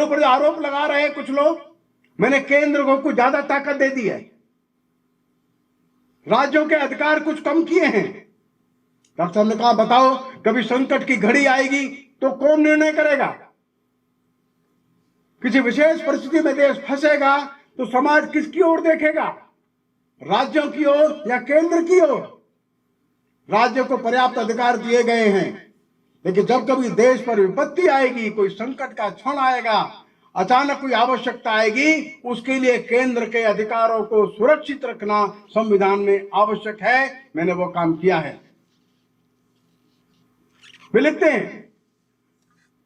ऊपर आरोप लगा रहे हैं कुछ लोग, मैंने केंद्र को कुछ ज्यादा ताकत दे दी है, राज्यों के अधिकार कुछ कम किए हैं। डॉक्टर साहब ने कहा, बताओ कभी संकट की घड़ी आएगी तो कौन निर्णय करेगा? किसी विशेष परिस्थिति में देश फंसेगा तो समाज किसकी ओर देखेगा? राज्यों की ओर या केंद्र की ओर? राज्यों को पर्याप्त अधिकार दिए गए हैं, लेकिन जब कभी देश पर विपत्ति आएगी, कोई संकट का क्षण आएगा, अचानक कोई आवश्यकता आएगी, उसके लिए केंद्र के अधिकारों को सुरक्षित रखना संविधान में आवश्यक है। मैंने वो काम किया है। वे लिखते हैं,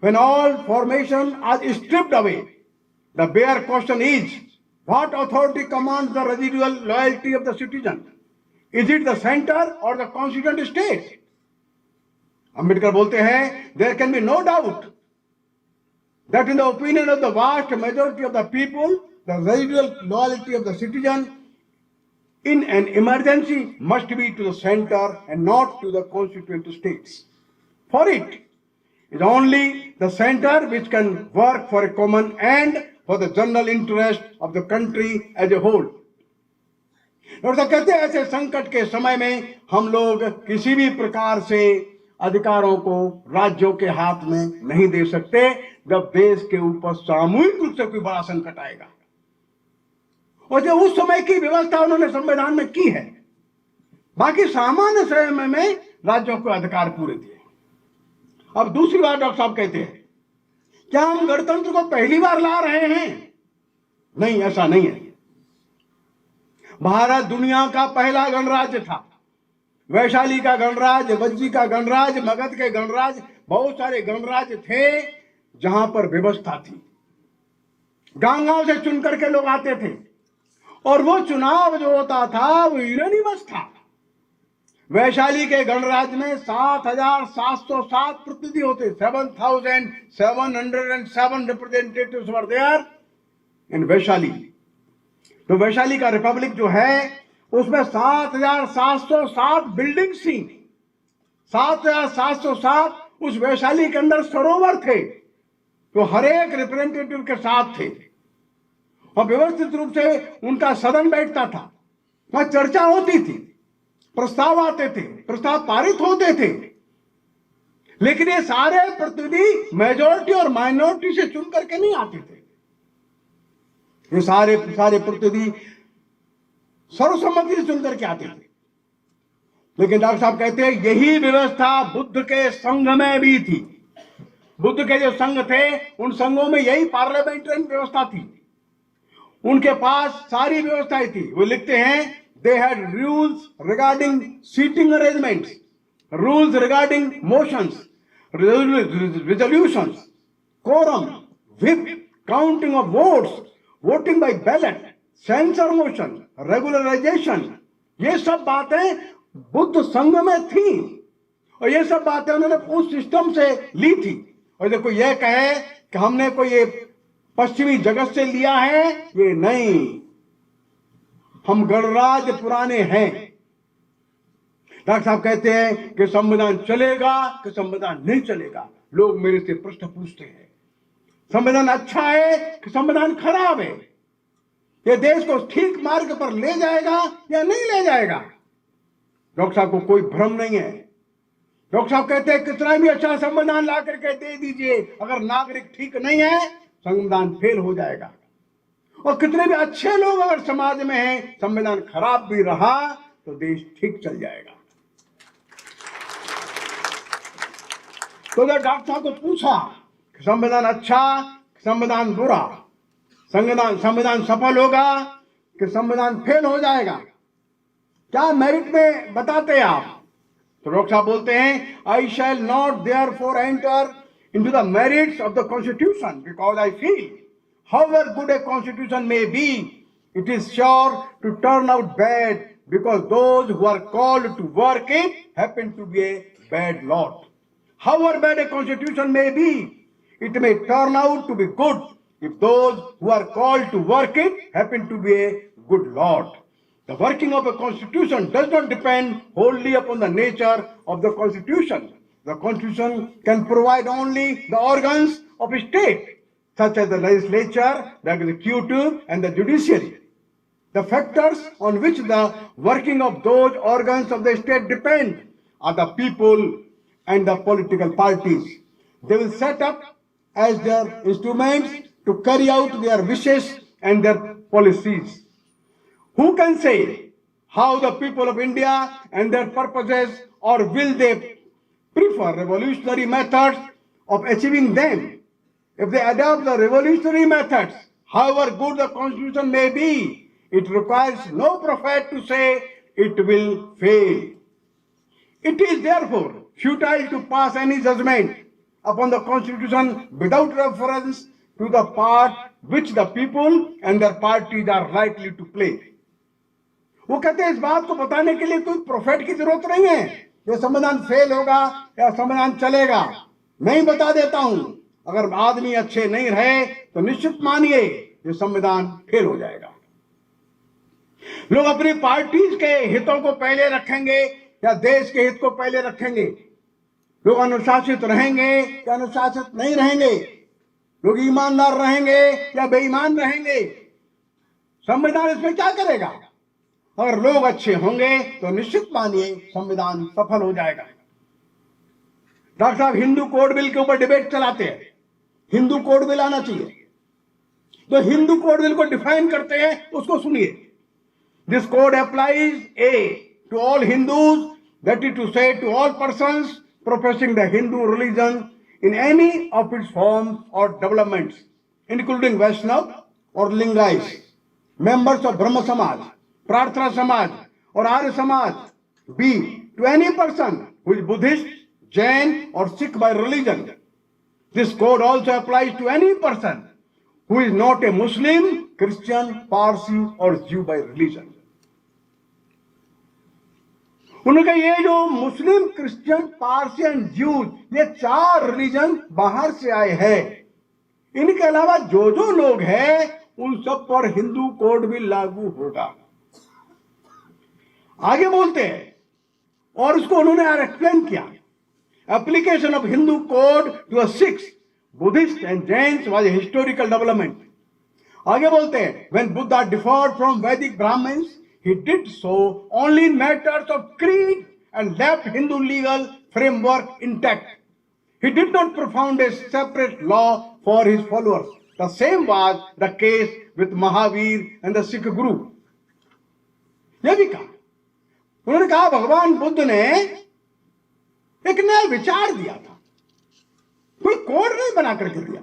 when all formation are stripped away, the bare question is, what authority commands the residual loyalty of the citizen? Is it the center or the constituent state? Ambedkar बोलते हैं, there can be no doubt that in the opinion of the vast majority of the people, the residual loyalty of the citizen in an emergency must be to the center and not to the constituent states. For it is only the center which can work for a common end for the general interest of the country as a whole. और तो कहते हैं, ऐसे संकट के समय में हम लोग किसी भी प्रकार से अधिकारों को राज्यों के हाथ में नहीं दे सकते जब देश के ऊपर सामूहिक रूप से कोई बड़ा संकट आएगा। और जो उस समय की व्यवस्था उन्होंने संविधान में की है, बाकी सामान्य समय में राज्यों को अधिकार पूरे दिए। अब दूसरी बात डॉक्टर साहब कहते हैं, क्या हम गणतंत्र को पहली बार ला रहे हैं? नहीं, ऐसा नहीं है। भारत दुनिया का पहला गणराज्य था। वैशाली का गणराज्य, वज्जी का गणराज्य, मगध के गणराज्य, बहुत सारे गणराज्य थे जहां पर व्यवस्था थी। गांव गांव से चुन करके लोग आते थे और वो चुनाव जो होता था वो यूनानिमस था। वैशाली के गणराज्य में 7,707 प्रतिनिधि होते, 7,707 representatives were there in Vaishali. तो वैशाली का रिपब्लिक जो है उसमें 7,707 बिल्डिंग्स थी। 7,707 उस वैशाली के अंदर सरोवर थे तो हर एक रिप्रेजेंटेटिव के साथ थे और व्यवस्थित रूप से उनका सदन बैठता था, वहां चर्चा होती थी, प्रस्ताव आते थे, प्रस्ताव पारित होते थे। लेकिन ये सारे प्रतिनिधि मेजोरिटी और माइनॉरिटी से चुन करके नहीं आते थे। ये सारे प्रतिनिधि सर्वसम्मति से चुन करके आते थे। लेकिन डॉक्टर साहब कहते हैं यही व्यवस्था बुद्ध के संघ में भी थी। बुद्ध के जो संघ थे उन संघों में यही पार्लियामेंट्री व्यवस्था थी। उनके पास सारी व्यवस्थाएं थी। वो लिखते हैं they had rules regarding seating arrangements, rules regarding motions, resolutions, quorum, whip, counting of votes, voting by ballot, censor motion, regularization, ये सब बातें बुद्ध संघ में थी और ये सब बातें उन्होंने उस सिस्टम से ली थी। और देखो ये कहे कि हमने कोई ये पश्चिमी जगत से लिया है, ये नहीं, हम गणराज्य पुराने हैं। डॉक्टर साहब कहते हैं कि संविधान चलेगा कि संविधान नहीं चलेगा। लोग मेरे से प्रश्न पूछते हैं संविधान अच्छा है कि संविधान खराब है, ये देश को ठीक मार्ग पर ले जाएगा या नहीं ले जाएगा। डॉक्टर साहब को कोई भ्रम नहीं है। डॉक्टर साहब कहते हैं कितना भी अच्छा संविधान ला करके दे दीजिए, अगर नागरिक ठीक नहीं है संविधान फेल हो जाएगा। और कितने भी अच्छे लोग अगर समाज में हैं, संविधान खराब भी रहा तो देश ठीक चल जाएगा। तो जब डॉक्टर साहब को पूछा संविधान अच्छा, संविधान बुरा, संविधान सफल होगा कि संविधान फेल हो जाएगा, क्या मेरिट में बताते आप? तो डॉक्टर साहब बोलते हैं I shall not therefore enter into the merits of the constitution because I feel however good a constitution may be, it is sure to turn out bad because those who are called to work it happen to be a bad lot. However bad a constitution may be, it may turn out to be good if those who are called to work it happen to be a good lot. The working of a constitution does not depend wholly upon the nature of the constitution. The constitution can provide only the organs of a state, such as the legislature, the executive, and the judiciary. The factors on which the working of those organs of the state depend are the people and the political parties. They will set up as their instruments to carry out their wishes and their policies. Who can say how the people of India and their purposes, or will they prefer revolutionary methods of achieving them? If they adopt the revolutionary methods, however good the constitution may be, it requires no prophet to say it will fail. It is therefore futile to pass any judgment upon the constitution without reference to the part which the people and their parties are likely to play. वो कहते हैं इस बात को बताने के लिए कोई प्रोफेट की जरूरत नहीं है, ये संविधान फेल होगा या संविधान चलेगा, नहीं बता देता हूं। अगर आदमी अच्छे नहीं रहे तो निश्चित मानिए ये संविधान फेल हो जाएगा। लोग अपनी पार्टीज के हितों को पहले रखेंगे या देश के हित को पहले रखेंगे। लोग अनुशासित रहेंगे या अनुशासित नहीं रहेंगे। लोग ईमानदार रहेंगे या बेईमान रहेंगे। संविधान इसमें क्या करेगा? अगर लोग अच्छे होंगे तो निश्चित मानिए संविधान सफल हो जाएगा। डॉक्टर साहब हिंदू कोड बिल के ऊपर डिबेट चलाते हैं, हिंदू कोड बिल आना चाहिए। तो हिंदू कोड बिल को डिफाइन करते हैं, उसको सुनिए। This code applies to all Hindus, that is to say to all persons professing the Hindu religion in any of its forms or developments, including Vaishnav or Lingayats, members of ब्रह्म समाज, प्रार्थना समाज और Arya Samaj. Be to any person who is Buddhist, Jain और Sikh by religion. This code also applies to any person who is not a Muslim, Christian, Parsi or Jew by religion. उनका ये जो मुस्लिम, Christian, Parsi and Jews, ये 4 religion बाहर से आए हैं, इनके अलावा जो जो लोग हैं उन सब पर हिंदू कोड भी लागू होगा। आगे बोलते हैं, और उसको उन्होंने एक्सप्लेन किया, application of Hindu code to a Sikhs, Buddhist and Jains was a historical development. आगे बोलते हैं, when Buddha differed from Vedic Brahmins, he did so only in matters of creed and left Hindu legal framework intact. He did not propound a separate law for his followers. The same was the case with Mahavir and the Sikh Guru. यह भी कहा, उन्होंने कहा भगवान बुद्ध ने एक नया विचार दिया था, कोई कोड नहीं बना करके दिया।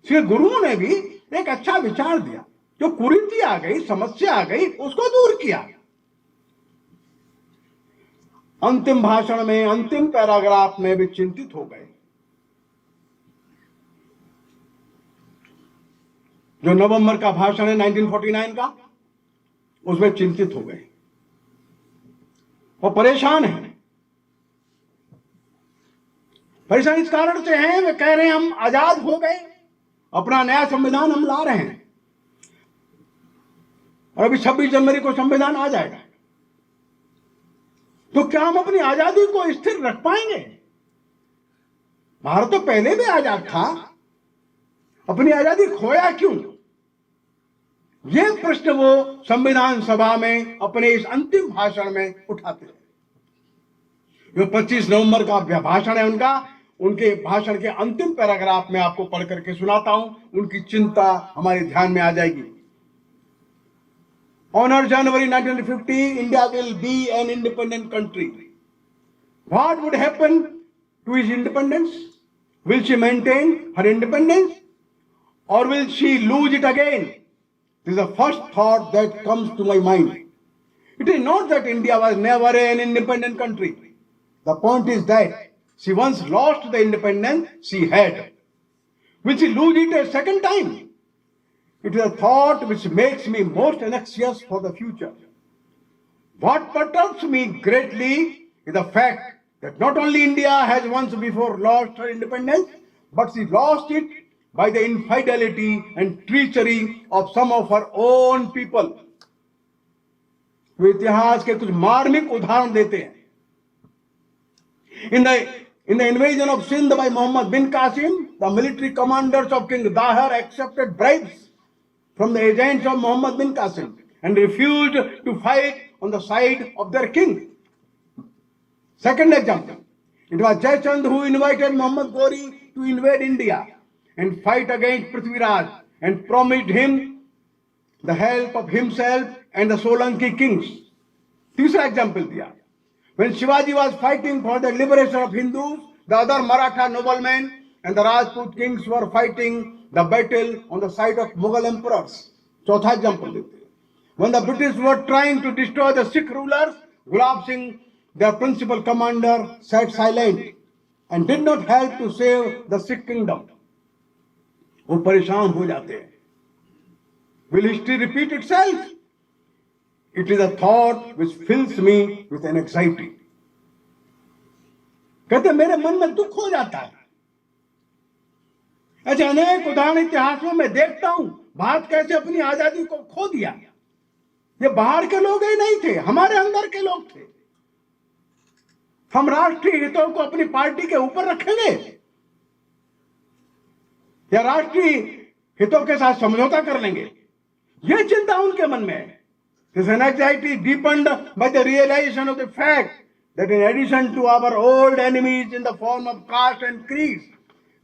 सिख गुरुओं ने भी एक अच्छा विचार दिया, जो कुरीति आ गई, समस्या आ गई, उसको दूर किया। अंतिम भाषण में, अंतिम पैराग्राफ में भी चिंतित हो गए। जो नवंबर का भाषण है 1949 का, उसमें चिंतित हो गए और परेशान हैं। परेशान इस कारण से हैं, वे कह रहे हैं हम आजाद हो गए, अपना नया संविधान हम ला रहे हैं और अभी 26 जनवरी को संविधान आ जाएगा, तो क्या हम अपनी आजादी को स्थिर रख पाएंगे? भारत तो पहले भी आजाद था, अपनी आजादी खोया क्यों? यह प्रश्न वो संविधान सभा में अपने इस अंतिम भाषण में उठाते हैं। जो 25 नवंबर का भाषण है उनका, उनके भाषण के अंतिम पैराग्राफ में आपको पढ़ करके सुनाता हूं, उनकी चिंता हमारे ध्यान में आ जाएगी। On January 1950, India will be an independent country. What would happen to his independence? Will she maintain her independence or will she lose it again? This is the first thought that comes to my mind. It is not that India was never an independent country. The point is that she once lost the independence she had. Will she lose it a second time? It is a thought which makes me most anxious for the future. What perturbs me greatly is the fact that not only India has once before lost her independence, but she lost it by the infidelity and treachery of some of her own people. वे इतिहास के कुछ मार्मिक उदाहरण देते हैं। In the invasion of Sindh by Muhammad bin Qasim, the military commanders of King Dahar accepted bribes from the agents of Muhammad bin Qasim and refused to fight on the side of their king. Second example, it was Jaychand who invited Muhammad Ghori to invade India and fight against Prithviraj and promised him the help of himself and the Solanki kings. तीसरा example दिया, when Shivaji was fighting for the liberation of Hindus, the other Maratha noblemen and the Rajput kings were fighting the battle on the side of Mughal emperors. चौथा example देते हैं, when the British were trying to destroy the Sikh rulers, Gulab Singh, their principal commander, sat silent and did not help to save the Sikh kingdom. वो परेशान हो जाते हैं। Will history repeat itself? It is a thought which fills me with an anxiety. कहते मेरे मन में दुख हो जाता है। ऐसे अनेक उदाहरण इतिहास में मैं देखता हूं, भारत कैसे अपनी आजादी को खो दिया। ये बाहर के लोग ही नहीं थे, हमारे अंदर के लोग थे। हम राष्ट्रीय हितों को अपनी पार्टी के ऊपर रखेंगे या राष्ट्रीय हितों के साथ समझौता कर लेंगे, ये चिंता उनके मन में है। This anxiety deepened by the realization of the fact that in addition to our old enemies in the form of caste and creed,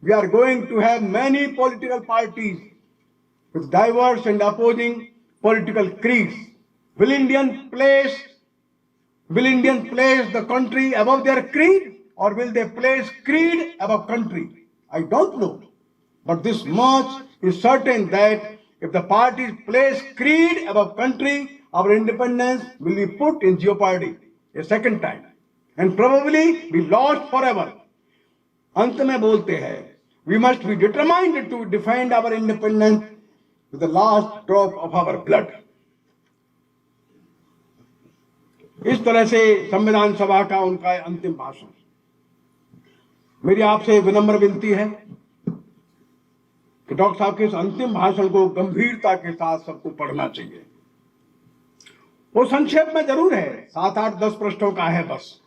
we are going to have many political parties with diverse and opposing political creeds. Will Indians place the country above their creed, or will they place creed above country? I don't know. But this much is certain, that if the parties place creed above country, our independence will be put in jeopardy a second time and probably be lost forever. अंत में बोलते हैं, We must be determined to defend our independence with the last drop of our blood. इस तरह से संविधान सभा का उनका अंतिम भाषण। मेरी आपसे विनम्र विनती है कि डॉक्टर साहब के इस अंतिम भाषण को गंभीरता के साथ सबको पढ़ना चाहिए। वो संक्षेप में जरूर है, 7, 8, 10 पृष्ठों का है बस,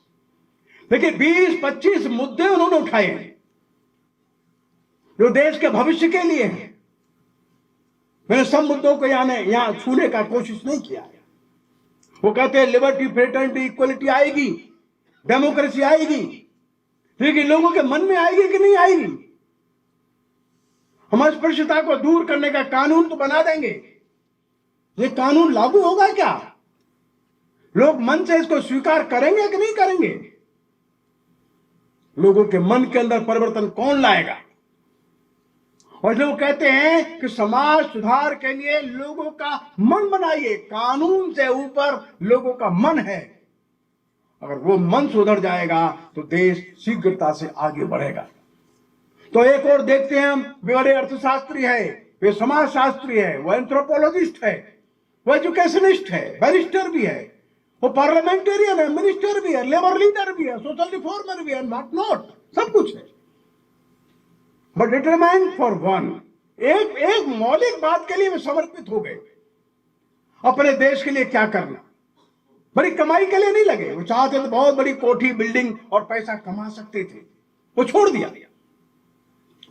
लेकिन 20-25 मुद्दे उन्होंने उठाए हैं जो देश के भविष्य के लिए हैं। मैंने सब मुद्दों को यहां छूने का कोशिश नहीं किया है। वो कहते हैं लिबर्टी, फ्रेटर्निटी, इक्वलिटी आएगी, डेमोक्रेसी आएगी, लेकिन लोगों के मन में आएगी कि नहीं आएगी? हम अस्पृश्यता को दूर करने का कानून तो बना देंगे, ये कानून लागू होगा क्या? लोग मन से इसको स्वीकार करेंगे कि नहीं करेंगे? लोगों के मन के अंदर परिवर्तन कौन लाएगा? और लोग कहते हैं कि समाज सुधार के लिए लोगों का मन बनाइए। कानून से ऊपर लोगों का मन है। अगर वो मन सुधर जाएगा तो देश शीघ्रता से आगे बढ़ेगा। तो एक और देखते हैं हम, वे बड़े अर्थशास्त्री है, वे समाजशास्त्री है, वो एंथ्रोपोलॉजिस्ट है, वो एजुकेशनिस्ट है, बैरिस्टर भी है, वो पार्लियामेंटेरियन है, मिनिस्टर भी है, लेबर लीडर भी है, सोशल रिफॉर्मर भी है, नॉट सब कुछ है। बट डिटरमाइंड फॉर वन, एक मौलिक बात के लिए वे समर्पित हो गए, अपने देश के लिए क्या करना। बड़ी कमाई के लिए नहीं लगे, वो चाहते थे बहुत बड़ी कोठी, बिल्डिंग और पैसा कमा सकते थे, वो छोड़ दिया।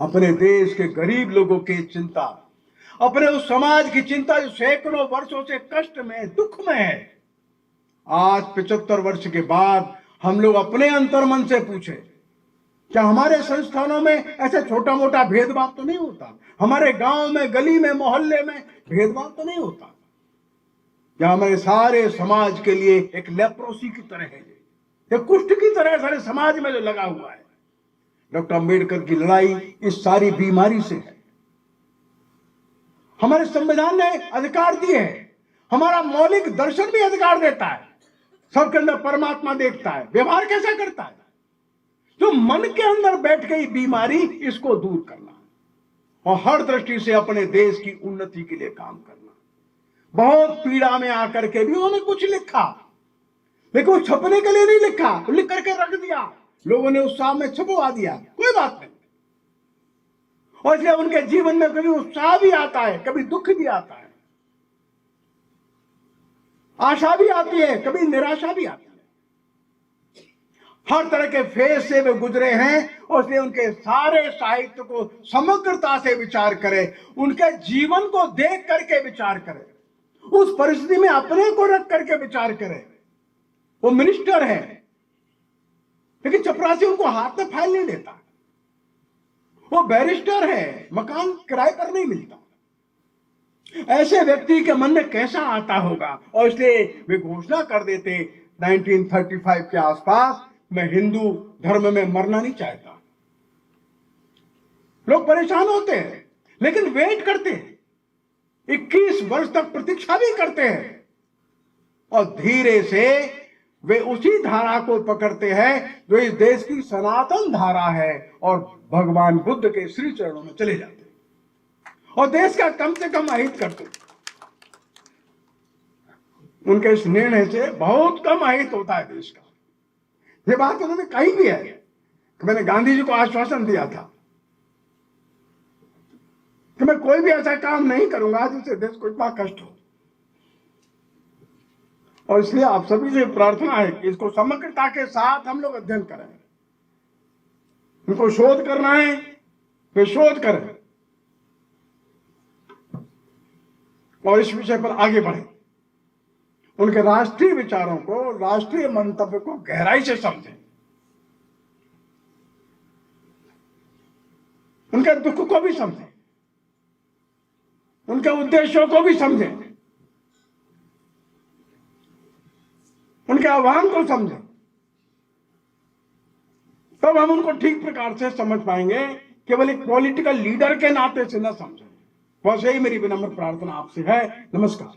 अपने देश के गरीब लोगों की चिंता, अपने उस समाज की चिंता जो सैकड़ों वर्षों से कष्ट में, दुख में है। आज 75 वर्ष के बाद हम लोग अपने अंतर्मन से पूछे, क्या हमारे संस्थानों में ऐसा छोटा मोटा भेदभाव तो नहीं होता? हमारे गांव में, गली में, मोहल्ले में भेदभाव तो नहीं होता? क्या हमारे सारे समाज के लिए एक लेप्रोसी की तरह है, एक कुष्ठ की तरह सारे समाज में जो लगा हुआ है? डॉक्टर अंबेडकर की लड़ाई इस सारी बीमारी से है। हमारे संविधान ने अधिकार दिए हैं, हमारा मौलिक दर्शन भी अधिकार देता है, सबके अंदर परमात्मा देखता है। व्यवहार कैसा करता है? जो मन के अंदर बैठ गई बीमारी, इसको दूर करना और हर दृष्टि से अपने देश की उन्नति के लिए काम करना। बहुत पीड़ा में आकर के भी उन्होंने कुछ लिखा, लेकिन वो छपने के लिए नहीं लिखा, वो लिख करके रख दिया, लोगों ने उत्साह में छपवा दिया, कोई बात नहीं। और इसलिए उनके जीवन में कभी उत्साह भी आता है, कभी दुख भी आता है, आशा भी आती है, कभी निराशा भी आती है। हर तरह के फेज से वे गुजरे हैं और इसलिए उनके सारे साहित्य को समग्रता से विचार करें, उनके जीवन को देख करके विचार करें, उस परिस्थिति में अपने को रख करके विचार करें। वो मिनिस्टर है, लेकिन चपरासी उनको हाथ में फाइल नहीं देता। वो बैरिस्टर है, मकान किराए पर नहीं मिलता। ऐसे व्यक्ति के मन में कैसा आता होगा? और इसलिए वे घोषणा कर देते 1935 के आसपास, मैं हिंदू धर्म में मरना नहीं चाहता। लोग परेशान होते हैं, लेकिन वेट करते हैं, 21 वर्ष तक प्रतीक्षा भी करते हैं, और धीरे से वे उसी धारा को पकड़ते हैं जो इस देश की सनातन धारा है, और भगवान बुद्ध के श्री चरणों में चले जाते हैं और देश का कम से कम अहित करते हैं। उनके इस निर्णय से बहुत कम अहित होता है देश का। ये बात उन्होंने कही भी है कि मैंने गांधी जी को आश्वासन दिया था कि मैं कोई भी ऐसा काम नहीं करूंगा जिससे देश को इतना कष्ट हो। और इसलिए आप सभी से प्रार्थना है कि इसको समग्रता के साथ हम लोग अध्ययन करें। इनको शोध करना है, वे शोध करें और इस विषय पर आगे बढ़ें। उनके राष्ट्रीय विचारों को, राष्ट्रीय मंतव्य को गहराई से समझें, उनके दुख को भी समझें, उनके उद्देश्यों को भी समझें, उनके आह्वान को समझें, तब हम उनको ठीक प्रकार से समझ पाएंगे, केवल एक पॉलिटिकल लीडर के नाते से न समझें। बस यही मेरी विनम्र प्रार्थना आपसे है। नमस्कार।